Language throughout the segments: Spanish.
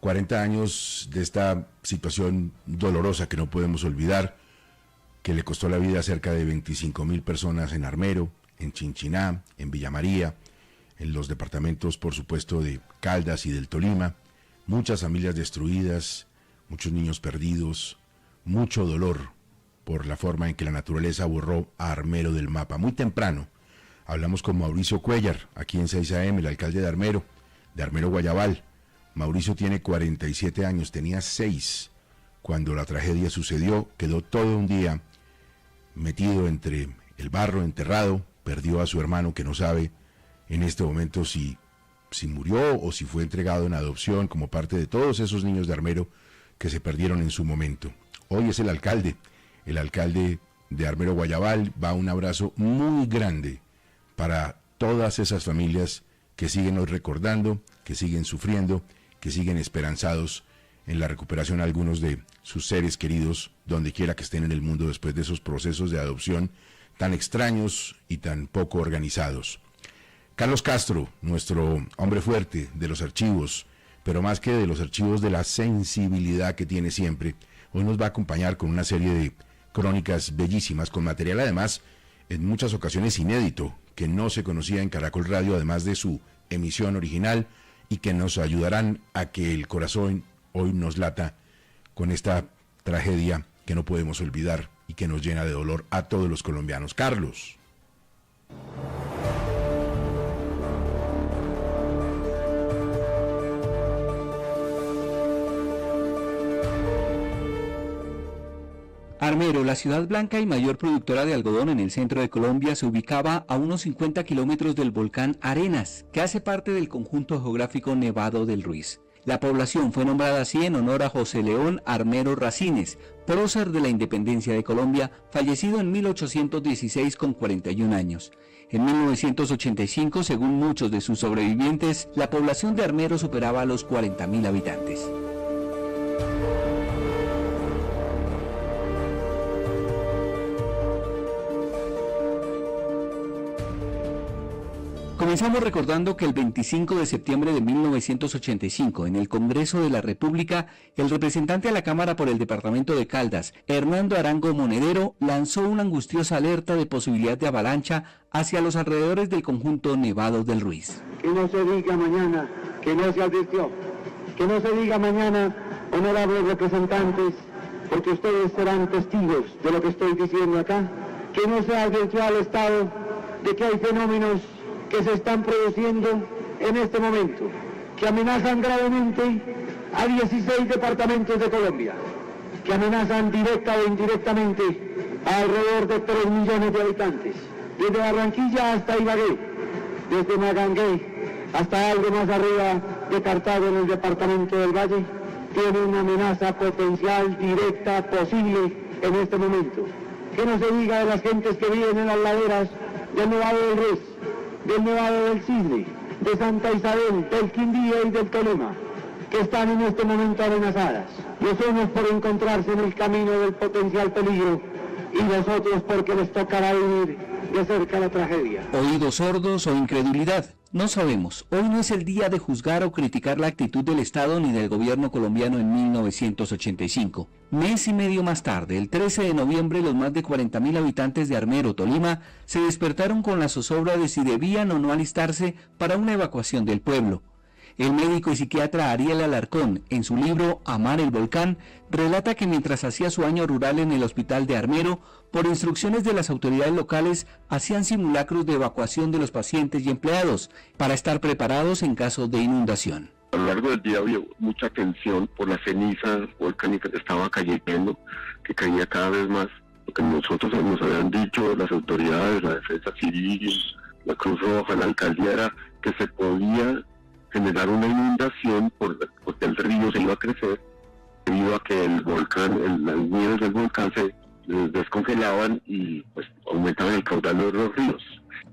40 años de esta situación dolorosa que no podemos olvidar, que le costó la vida a cerca de 25.000 personas en Armero, en Chinchiná, en Villa María, en los departamentos, por supuesto, de Caldas y del Tolima, muchas familias destruidas, muchos niños perdidos, mucho dolor por la forma en que la naturaleza borró a Armero del mapa. Muy temprano hablamos con Mauricio Cuellar, aquí en 6 AM, el alcalde de Armero Guayabal. Mauricio tiene 47 años, tenía 6 cuando la tragedia sucedió, quedó todo un día metido entre el barro, enterrado, perdió a su hermano que no sabe en este momento si murió o si fue entregado en adopción como parte de todos esos niños de Armero que se perdieron en su momento. Hoy es el alcalde de Armero Guayabal. Va un abrazo muy grande para todas esas familias que siguen hoy recordando, que siguen sufriendo, que siguen esperanzados en la recuperación algunos de sus seres queridos, donde quiera que estén en el mundo después de esos procesos de adopción tan extraños y tan poco organizados. Carlos Castro, nuestro hombre fuerte de los archivos, pero más que de los archivos, de la sensibilidad que tiene siempre, hoy nos va a acompañar con una serie de crónicas bellísimas, con material además en muchas ocasiones inédito, que no se conocía en Caracol Radio, además de su emisión original, y que nos ayudarán a que el corazón hoy nos lata con esta tragedia que no podemos olvidar y que nos llena de dolor a todos los colombianos. Carlos. Armero, la ciudad blanca y mayor productora de algodón en el centro de Colombia, se ubicaba a unos 50 kilómetros del volcán Arenas, que hace parte del conjunto geográfico Nevado del Ruiz. La población fue nombrada así en honor a José León Armero Racines, prócer de la independencia de Colombia, fallecido en 1816 con 41 años. En 1985, según muchos de sus sobrevivientes, la población de Armero superaba a los 40.000 habitantes. Comenzamos recordando que el 25 de septiembre de 1985, en el Congreso de la República, el representante a la Cámara por el departamento de Caldas, Hernando Arango Monedero, lanzó una angustiosa alerta de posibilidad de avalancha hacia los alrededores del conjunto Nevado del Ruiz. Que no se diga mañana que no se advirtió, que no se diga mañana, honorables representantes, porque ustedes serán testigos de lo que estoy diciendo acá, que no se advirtió al Estado de que hay fenómenos que se están produciendo en este momento, que amenazan gravemente a 16 departamentos de Colombia, que amenazan directa o indirectamente a alrededor de 3 millones de habitantes, desde Barranquilla hasta Ibagué, desde Magangué hasta algo más arriba de Cartago en el departamento del Valle, tiene una amenaza potencial, directa, posible en este momento. Que no se diga de las gentes que viven en las laderas del Nevado del Ruiz, del Nevado del Cisne, de Santa Isabel, del Quindío y del Tolima, que están en este momento amenazadas. Los unos por encontrarse en el camino del potencial peligro y los otros porque les tocará vivir de cerca la tragedia. ¿Oídos sordos o incredulidad? No sabemos. Hoy no es el día de juzgar o criticar la actitud del Estado ni del gobierno colombiano en 1985. Mes y medio más tarde, el 13 de noviembre, los más de 40.000 habitantes de Armero, Tolima, se despertaron con la zozobra de si debían o no alistarse para una evacuación del pueblo. El médico y psiquiatra Ariel Alarcón, en su libro Amar el Volcán, relata que mientras hacía su año rural en el hospital de Armero, por instrucciones de las autoridades locales, hacían simulacros de evacuación de los pacientes y empleados, para estar preparados en caso de inundación. A lo largo del día había mucha tensión por la ceniza volcánica que estaba cayendo, que caía cada vez más. Lo que nosotros nos habían dicho las autoridades, la Defensa Civil, la Cruz Roja, la alcaldía, era que se podía generar una inundación porque el río se iba a crecer debido a que el volcán, las nieves del volcán se descongelaban y pues aumentaban el caudal de los ríos.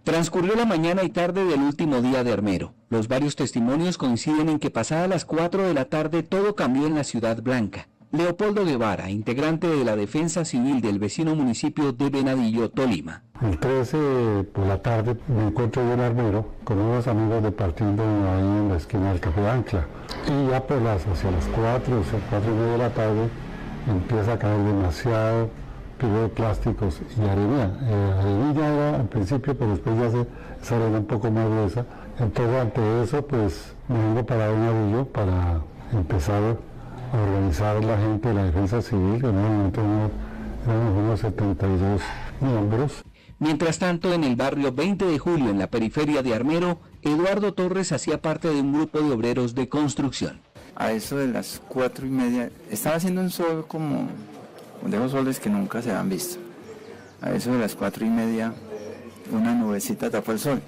Transcurrió la mañana y tarde del último día de Armero. Los varios testimonios coinciden en que pasadas las 4 de la tarde todo cambió en la ciudad blanca. Leopoldo Guevara, integrante de la Defensa Civil del vecino municipio de Venadillo, Tolima. El 13 por la tarde me encuentro yo en Armero con unos amigos departiendo ahí en la esquina del Café Ancla. Y ya pues hacia las 4 o 4:30 de la tarde empieza a caer demasiado de plásticos y arena. Arenilla era al principio, pero después ya esa arena un poco más gruesa. Entonces ante eso pues me vengo para Venadillo para empezar a organizar la gente de la Defensa Civil, que en ese momento éramos unos 72 miembros. Mientras tanto, en el barrio 20 de Julio, en la periferia de Armero, Eduardo Torres hacía parte de un grupo de obreros de construcción. A eso de las 4:30, estaba haciendo un sol como de esos soles que nunca se han visto. A eso de las 4:30, una nubecita tapó el sol.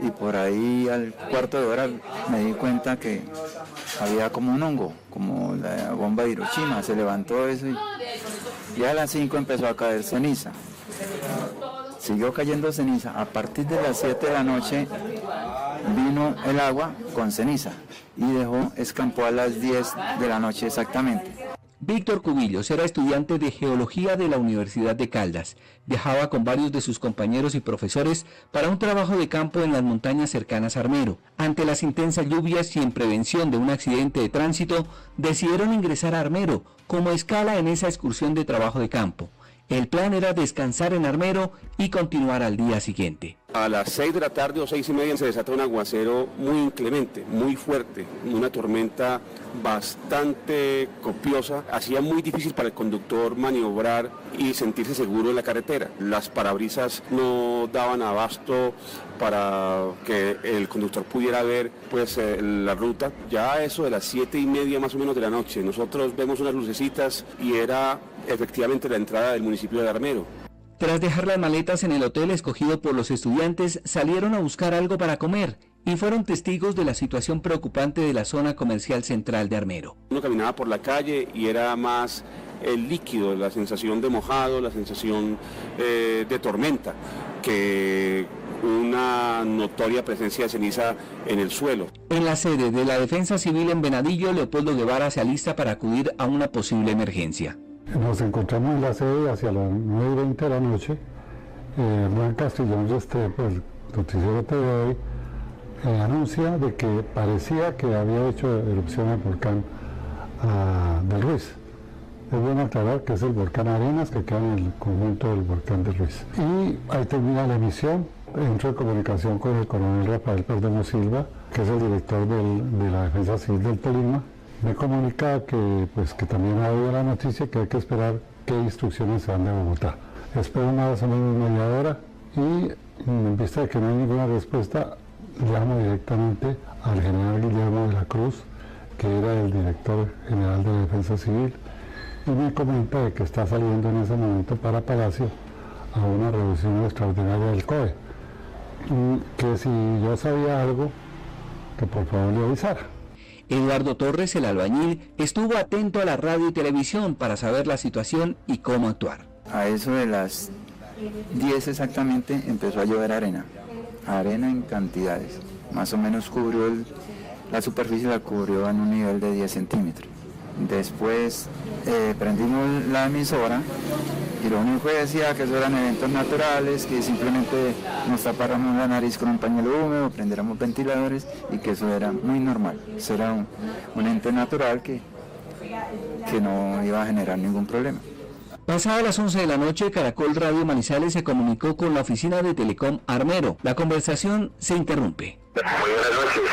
Y por ahí al cuarto de hora me di cuenta que había como un hongo, como la bomba de Hiroshima. Se levantó eso y a las 5 empezó a caer ceniza. Siguió cayendo ceniza. A partir de las 7 de la noche vino el agua con ceniza y escampó a las 10 de la noche exactamente. Víctor Cubillos era estudiante de Geología de la Universidad de Caldas. Viajaba con varios de sus compañeros y profesores para un trabajo de campo en las montañas cercanas a Armero. Ante las intensas lluvias y en prevención de un accidente de tránsito, decidieron ingresar a Armero como escala en esa excursión de trabajo de campo. El plan era descansar en Armero y continuar al día siguiente. A las 6 de la tarde o 6:30 se desata un aguacero muy inclemente, muy fuerte, una tormenta bastante copiosa. Hacía muy difícil para el conductor maniobrar y sentirse seguro en la carretera. Las parabrisas no daban abasto para que el conductor pudiera ver pues la ruta. Ya a eso de las 7:30 más o menos de la noche, nosotros vemos unas lucecitas y era efectivamente la entrada del municipio de Armero. Tras dejar las maletas en el hotel escogido por los estudiantes, salieron a buscar algo para comer y fueron testigos de la situación preocupante de la zona comercial central de Armero. Uno caminaba por la calle y era más el líquido, la sensación de mojado, la sensación de tormenta, que una notoria presencia de ceniza en el suelo. En la sede de la Defensa Civil en Venadillo, Leopoldo Guevara se alista para acudir a una posible emergencia. Nos encontramos en la sede hacia las 9:20 de la noche. Hernán Castrillón Restrepo, el noticiero TV hoy, anuncia de que parecía que había hecho erupción el volcán del Ruiz. Es bueno aclarar que es el volcán Arenas, que queda en el conjunto del volcán del Ruiz. Y ahí termina la emisión. Entro en comunicación con el coronel Rafael Perdomo Silva, que es el director de la Defensa Civil del Tolima. Me comunica que también ha habido la noticia que hay que esperar qué instrucciones se dan de Bogotá. Espero más o menos media hora y en vista de que no hay ninguna respuesta, llamo directamente al general Guillermo de la Cruz, que era el director general de la Defensa Civil, y me comenta de que está saliendo en ese momento para Palacio a una reunión extraordinaria del COE, y que si yo sabía algo, que por favor le avisara. Eduardo Torres, el albañil, estuvo atento a la radio y televisión para saber la situación y cómo actuar. A eso de las 10 exactamente empezó a llover arena en cantidades. Más o menos cubrió la superficie, la cubrió en un nivel de 10 centímetros. Después prendimos la emisora y lo único que decía que eso eran eventos naturales, que simplemente nos tapáramos la nariz con un pañuelo húmedo, prendiéramos ventiladores y que eso era muy normal. Eso era un ente natural que no iba a generar ningún problema. Pasadas las 11 de la noche, Caracol Radio Manizales se comunicó con la oficina de Telecom Armero. La conversación se interrumpe. Muy buenas noches.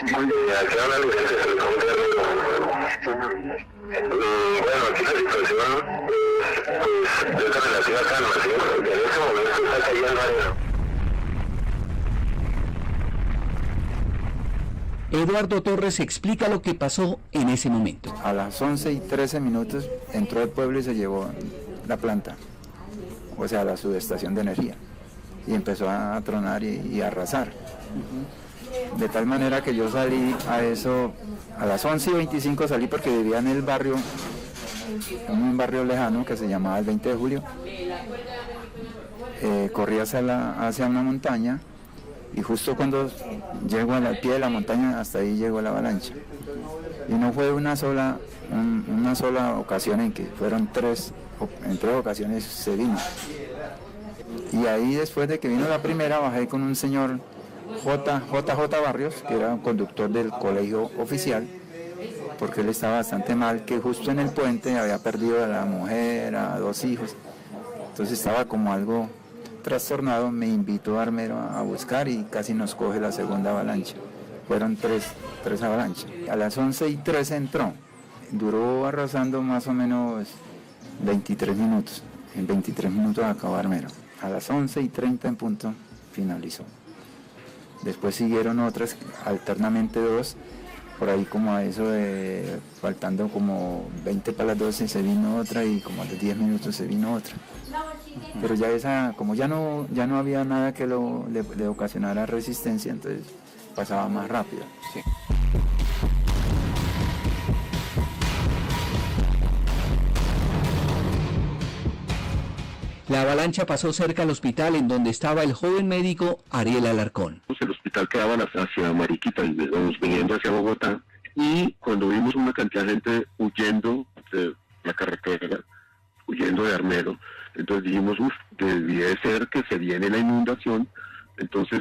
Aquí habla el de Telecom de Armero. Bueno, aquí la situación pues es de relativa calma, ¿sí? En este momento está cayendo arena. Eduardo Torres explica lo que pasó en ese momento. A las 11:13 entró el pueblo y se llevó la planta, o sea, la subestación de energía, y empezó a tronar y a arrasar. De tal manera que yo salí a eso, a las 11:25 salí porque vivía en el barrio, en un barrio lejano que se llamaba el 20 de Julio. Corrí hacia una montaña y justo cuando llego al pie de la montaña, hasta ahí llegó la avalancha. Y no fue una sola ocasión en que fueron en tres ocasiones se vino. Y ahí después de que vino la primera bajé con un señor JJ Barrios, que era un conductor del colegio oficial, porque él estaba bastante mal, que justo en el puente había perdido a la mujer, a 2 hijos, entonces estaba como algo trastornado. Me invitó a Armero a buscar y casi nos coge la segunda avalancha. Fueron tres avalanchas. A las 11:13 entró, duró arrasando más o menos 23 minutos. En 23 minutos acabó Armero. A las 11:30 en punto finalizó. Después siguieron otras, alternamente 2, por ahí como a eso de, faltando como 20 para las 12 se vino otra y como a los 10 minutos se vino otra. Pero ya esa, como ya no había nada que le ocasionara resistencia, entonces pasaba más rápido. Sí. La avalancha pasó cerca al hospital en donde estaba el joven médico Ariel Alarcón. El hospital quedaba hacia Mariquita y íbamos viniendo hacia Bogotá, y cuando vimos una cantidad de gente huyendo de la carretera, huyendo de Armero, entonces dijimos, debía ser que se viene la inundación, entonces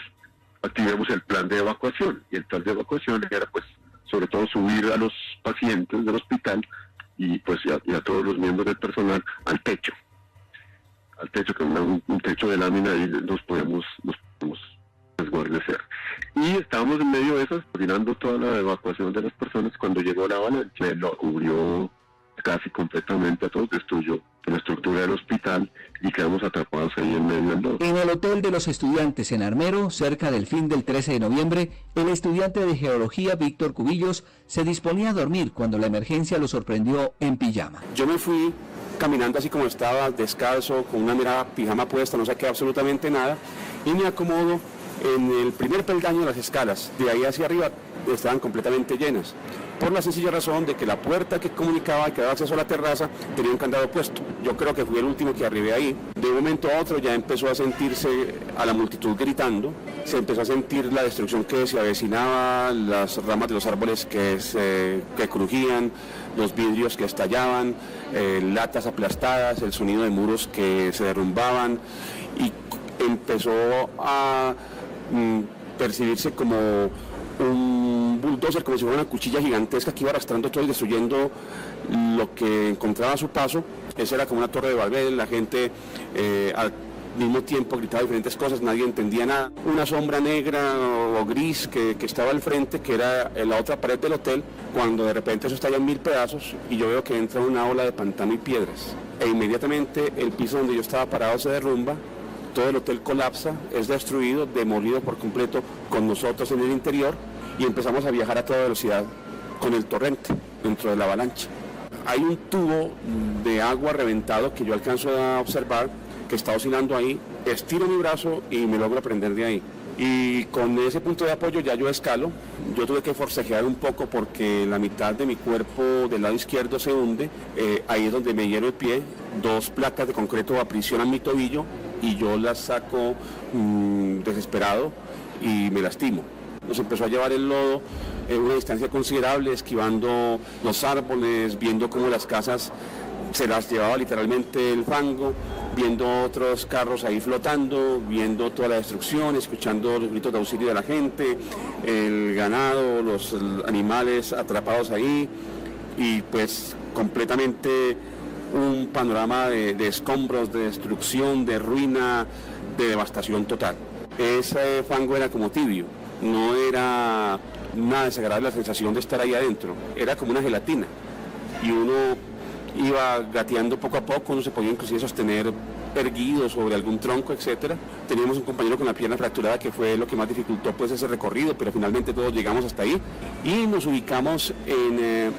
activemos el plan de evacuación, y el plan de evacuación era pues sobre todo subir a los pacientes del hospital y pues y a todos los miembros del personal al techo, que era un techo de lámina, y nos podemos resguardecer. Y estábamos en medio de esas, coordinando toda la evacuación de las personas, cuando llegó la avalancha, lo cubrió casi completamente a todos, destruyó la estructura del hospital y quedamos atrapados ahí en medio del lodo. En el hotel de los estudiantes en Armero, cerca del fin del 13 de noviembre, el estudiante de geología Víctor Cubillos se disponía a dormir cuando la emergencia lo sorprendió en pijama. Yo me fui caminando así como estaba, descalzo, con una mera pijama puesta, no saqué absolutamente nada, y me acomodo en el primer peldaño de las escalas. De ahí hacia arriba estaban completamente llenas, por la sencilla razón de que la puerta que comunicaba y que daba acceso a la terraza tenía un candado puesto. Yo creo que fui el último que arribé ahí. De un momento a otro ya empezó a sentirse a la multitud gritando, se empezó a sentir la destrucción que se avecinaba, las ramas de los árboles que crujían, los vidrios que estallaban, latas aplastadas, el sonido de muros que se derrumbaban, y empezó a percibirse como un bulldozer, como si fuera una cuchilla gigantesca que iba arrastrando todo y destruyendo lo que encontraba a su paso. Esa era como una torre de Babel, la gente al mismo tiempo gritaba diferentes cosas, nadie entendía nada. Una sombra negra o gris que estaba al frente, que era en la otra pared del hotel, cuando de repente eso estalla en 1000 pedazos y yo veo que entra una ola de pantano y piedras. E inmediatamente el piso donde yo estaba parado se derrumba, todo el hotel colapsa, es destruido, demolido por completo con nosotros en el interior, y empezamos a viajar a toda velocidad con el torrente dentro de la avalancha. Hay un tubo de agua reventado que yo alcanzo a observar, que está oscilando ahí, estiro mi brazo y me logro prender de ahí. Y con ese punto de apoyo ya yo escalo. Yo tuve que forcejear un poco porque la mitad de mi cuerpo del lado izquierdo se hunde, ahí es donde me hiero el pie, 2 placas de concreto aprisionan mi tobillo y yo las saco desesperado y me lastimo. Nos empezó a llevar el lodo en una distancia considerable, esquivando los árboles, viendo cómo las casas se las llevaba literalmente el fango, viendo otros carros ahí flotando, viendo toda la destrucción, escuchando los gritos de auxilio de la gente, el ganado, los animales atrapados ahí, y pues completamente un panorama de escombros, de destrucción, de ruina, de devastación total. Ese fango era como tibio, no era nada desagradable la sensación de estar ahí adentro, era como una gelatina, y uno iba gateando poco a poco, uno se podía inclusive sostener erguido sobre algún tronco, etcétera. Teníamos un compañero con la pierna fracturada, que fue lo que más dificultó pues ese recorrido, pero finalmente todos llegamos hasta ahí y nos ubicamos en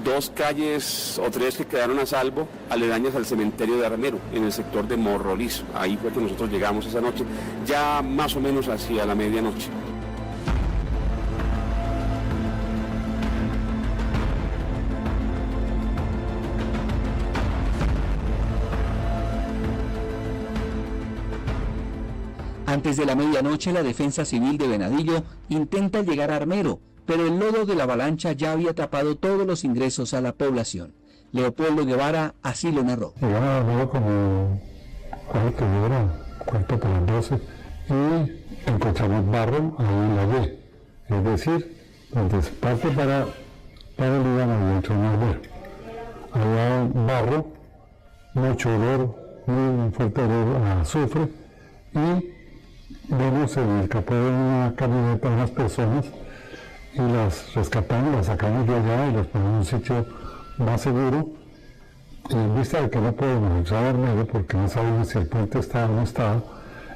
2 calles o 3 que quedaron a salvo, aledañas al cementerio de Armero, en el sector de Morrolizo. Ahí fue que nosotros llegamos esa noche, ya más o menos hacia la medianoche. Antes de la medianoche, la Defensa Civil de Venadillo intenta llegar a Armero, pero el lodo de la avalancha ya había tapado todos los ingresos a la población. Leopoldo Guevara así lo narró. Llegamos a Armero como cuarto para las 12 y encontramos barro ahí en la Y, es decir, donde se parte para el Líbano y dentro del Mar. Había barro, mucho olor, muy fuerte olor a azufre, y vimos en el capó de una camioneta a unas personas y las rescatamos, las sacamos de allá y las ponemos en un sitio más seguro. Y en vista de que no podemos entrar a Armero porque no sabemos si el puente está o no está,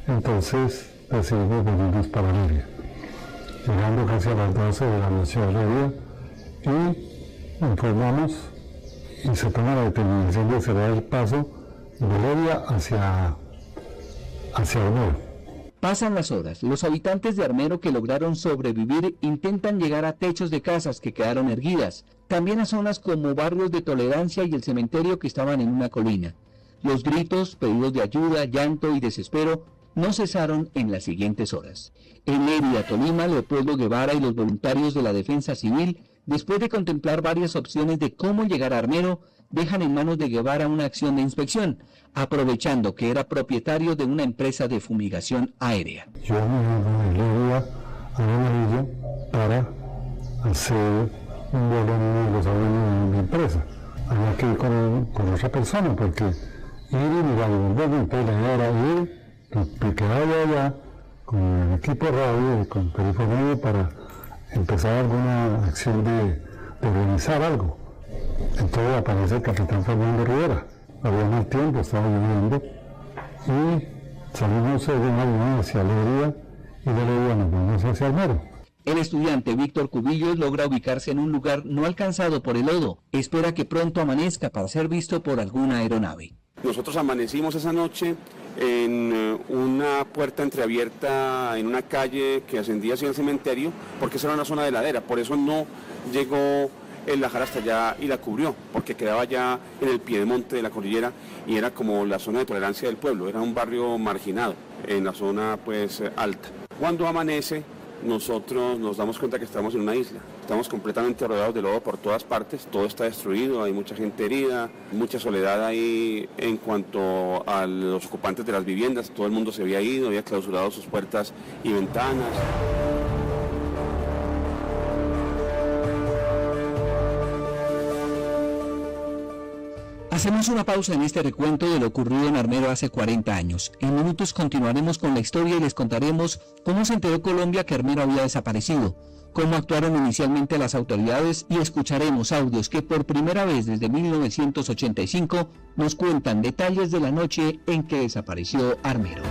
entonces decidimos venirnos para Liria. Llegando casi a las 12 de la noche a Liria y informamos y se toma la determinación de cerrar el paso de Liria hacia Armero. Pasan las horas. Los habitantes de Armero que lograron sobrevivir intentan llegar a techos de casas que quedaron erguidas, también a zonas como barrios de Tolerancia y el cementerio que estaban en una colina. Los gritos, pedidos de ayuda, llanto y desespero no cesaron en las siguientes horas. En Mérida, Tolima, Leopoldo Guevara y los voluntarios de la Defensa Civil, después de contemplar varias opciones de cómo llegar a Armero, dejan en manos de Guevara una acción de inspección, aprovechando que era propietario de una empresa de fumigación aérea. Yo me iba a Amarillo para hacer un vuelo en uno de los aviones de mi empresa. Había que ir con otra persona porque ir y mirar y volver, entonces la idea era ir, me quedaba allá con el equipo radio y con telefonía para empezar alguna acción de organizar algo. Entonces aparece el capitán Fernando Rivera. Había mal tiempo, estaba lloviendo y salimos de una avión hacia Alegría y de Alegría nos vamos hacia Armero. El estudiante Víctor Cubillos logra ubicarse en un lugar no alcanzado por el lodo. Espera que pronto amanezca para ser visto por alguna aeronave. Nosotros amanecimos esa noche en una puerta entreabierta en una calle que ascendía hacia el cementerio, porque esa era una zona de ladera, por eso no llegó el Lajar hasta allá y la cubrió, porque quedaba ya en el piedemonte de la cordillera y era como la zona de tolerancia del pueblo, era un barrio marginado en la zona pues alta. Cuando amanece, nosotros nos damos cuenta que estamos en una isla, estamos completamente rodeados de lodo por todas partes, todo está destruido, hay mucha gente herida, mucha soledad ahí en cuanto a los ocupantes de las viviendas, todo el mundo se había ido, había clausurado sus puertas y ventanas. Hacemos una pausa en este recuento de lo ocurrido en Armero hace 40 años. En minutos continuaremos con la historia y les contaremos cómo se enteró Colombia que Armero había desaparecido, cómo actuaron inicialmente las autoridades y escucharemos audios que por primera vez desde 1985 nos cuentan detalles de la noche en que desapareció Armero.